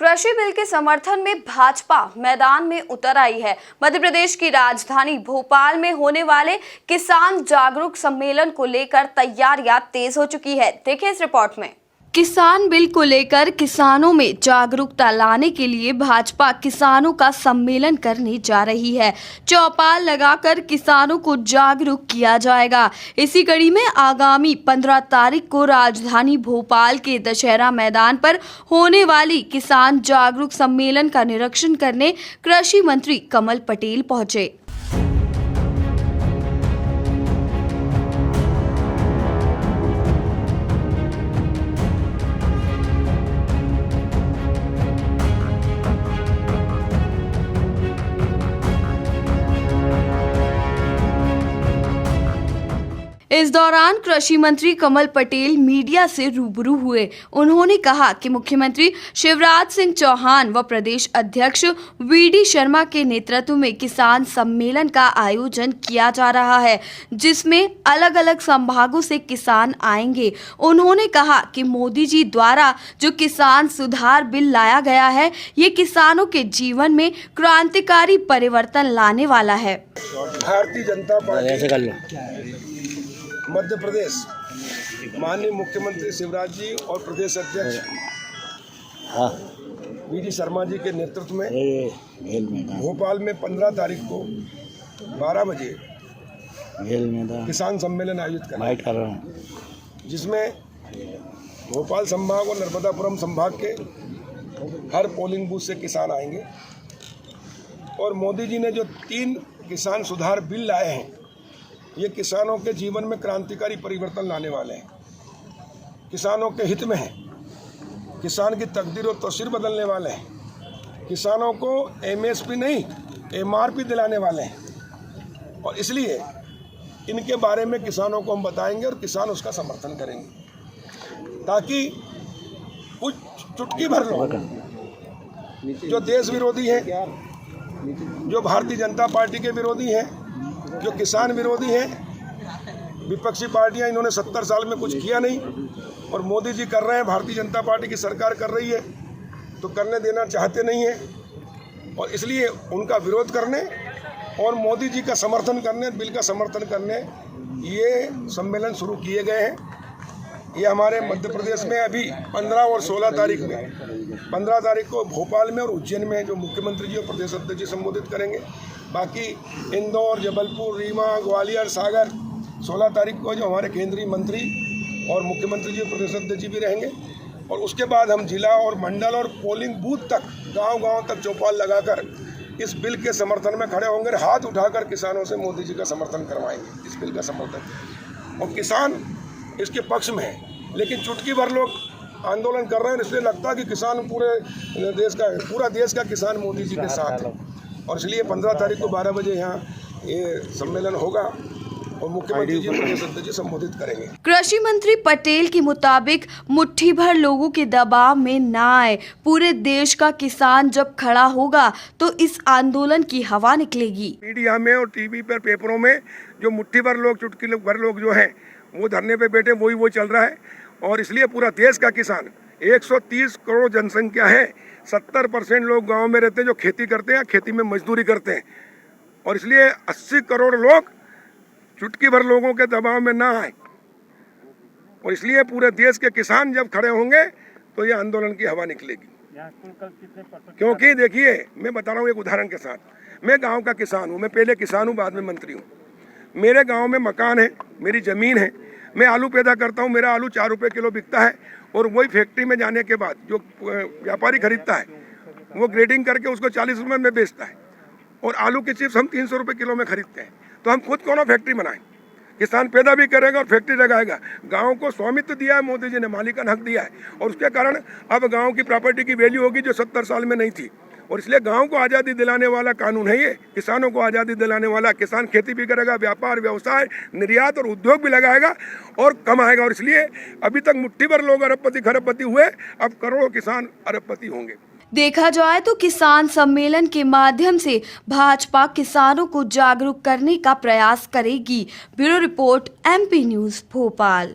कृषि बिल के समर्थन में भाजपा मैदान में उतर आई है। मध्य प्रदेश की राजधानी भोपाल में होने वाले किसान जागरूक सम्मेलन को लेकर तैयारियां तेज हो चुकी है। देखिए इस रिपोर्ट में। किसान बिल को लेकर किसानों में जागरूकता लाने के लिए भाजपा किसानों का सम्मेलन करने जा रही है। चौपाल लगाकर किसानों को जागरूक किया जाएगा। इसी कड़ी में आगामी 15 तारीख को राजधानी भोपाल के दशहरा मैदान पर होने वाली किसान जागरूक सम्मेलन का निरीक्षण करने कृषि मंत्री कमल पटेल पहुंचे। इस दौरान कृषि मंत्री कमल पटेल मीडिया से रूबरू हुए। उन्होंने कहा कि मुख्यमंत्री शिवराज सिंह चौहान व प्रदेश अध्यक्ष वीडी शर्मा के नेतृत्व में किसान सम्मेलन का आयोजन किया जा रहा है, जिसमें अलग अलग संभागों से किसान आएंगे। उन्होंने कहा कि मोदी जी द्वारा जो किसान सुधार बिल लाया गया है, ये किसानों के जीवन में क्रांतिकारी परिवर्तन लाने वाला है। भारतीय जनता पार्टी मध्य प्रदेश माननीय मुख्यमंत्री शिवराज जी और प्रदेश अध्यक्ष वीडी शर्मा जी के नेतृत्व में भोपाल में 15 तारीख को 12 बजे किसान सम्मेलन आयोजित कर रहे हैं, जिसमें भोपाल संभाग और नर्मदापुरम संभाग के हर पोलिंग बूथ से किसान आएंगे। और मोदी जी ने जो 3 किसान सुधार बिल लाए हैं, ये किसानों के जीवन में क्रांतिकारी परिवर्तन लाने वाले हैं, किसानों के हित में हैं, किसान की तकदीर और तस्वीर बदलने वाले हैं, किसानों को एमएसपी नहीं एमआरपी दिलाने वाले हैं। और इसलिए इनके बारे में किसानों को हम बताएंगे और किसान उसका समर्थन करेंगे, ताकि कुछ चुटकी भर लोग जो देश विरोधी हैं, जो भारतीय जनता पार्टी के विरोधी हैं, जो किसान विरोधी हैं, विपक्षी पार्टियां, इन्होंने 70 साल में कुछ किया नहीं और मोदी जी कर रहे हैं, भारतीय जनता पार्टी की सरकार कर रही है, तो करने देना चाहते नहीं है। और इसलिए उनका विरोध करने और मोदी जी का समर्थन करने, बिल का समर्थन करने ये सम्मेलन शुरू किए गए हैं। ये हमारे मध्य प्रदेश में अभी 15 और 16 तारीख में, 15 तारीख को भोपाल में और उज्जैन में जो मुख्यमंत्री जी और प्रदेश अध्यक्ष जी संबोधित करेंगे। बाकी इंदौर, जबलपुर, रीवा, ग्वालियर, सागर 16 तारीख को जो हमारे केंद्रीय मंत्री और मुख्यमंत्री जी और प्रदेश अध्यक्ष जी भी रहेंगे। और उसके बाद हम जिला और मंडल और पोलिंग बूथ तक, गांव-गांव तक चौपाल लगाकर इस बिल के समर्थन में खड़े होंगे, हाथ उठाकर किसानों से मोदी जी का समर्थन करवाएंगे, इस बिल का समर्थन। और किसान इसके पक्ष में है, लेकिन चुटकी भर लोग आंदोलन कर रहे हैं, इसलिए लगता है कि किसान पूरा देश का किसान मोदी जी के साथ है। और इसलिए 15 तारीख को 12 बजे यहाँ ये सम्मेलन होगा और मुख्यमंत्री जी प्रदेश अध्यक्ष जी संबोधित करेंगे। कृषि मंत्री पटेल के मुताबिक मुट्ठी भर लोगों के दबाव में ना आए, पूरे देश का किसान जब खड़ा होगा तो इस आंदोलन की हवा निकलेगी। मीडिया में और टीवी पर, पेपरों में जो मुट्ठी भर लोग, चुटकी भर लोग जो हैं वो धरने पे बैठे, वही चल रहा है। और इसलिए पूरा देश का किसान, 130 करोड़ जनसंख्या है, 70% लोग गांव में रहते हैं जो खेती करते हैं, खेती में मजदूरी करते हैं। और इसलिए 80 करोड़ लोग चुटकी भर लोगों के दबाव में ना आए। और इसलिए पूरे देश के किसान जब खड़े होंगे तो ये आंदोलन की हवा निकलेगी। क्योंकि देखिए, मैं बता रहा हूँ एक उदाहरण के साथ, मैं गाँव का किसान हूँ, मैं पहले किसान हूँ, बाद में मंत्री हूँ। मेरे गांव में मकान है, मेरी ज़मीन है, मैं आलू पैदा करता हूं, मेरा आलू 4 रुपये किलो बिकता है। और वही फैक्ट्री में जाने के बाद जो व्यापारी खरीदता है, वो ग्रेडिंग करके उसको 40 रुपये में बेचता है। और आलू के चिप्स हम 300 रुपये किलो में खरीदते हैं। तो हम खुद क्यों ना फैक्ट्री बनाएं? किसान पैदा भी करेगा और फैक्ट्री लगाएगा। गाँव को स्वामित्व दिया है मोदी जी ने, मालिकान हक दिया है, और उसके कारण अब गाँव की प्रॉपर्टी की वैल्यू होगी जो 70 साल में नहीं थी। और इसलिए गांव को आज़ादी दिलाने वाला कानून है ये, किसानों को आज़ादी दिलाने वाला। किसान खेती भी करेगा, व्यापार, व्यवसाय, निर्यात और उद्योग भी लगाएगा और कमाएगा। और इसलिए अभी तक मुट्ठी भर लोग अरबपति खरबपति हुए, अब करोड़ों किसान अरबपति होंगे। देखा जाए तो किसान सम्मेलन के माध्यम से भाजपा किसानों को जागरूक करने का प्रयास करेगी। Bureau report, MP news, Bhopal.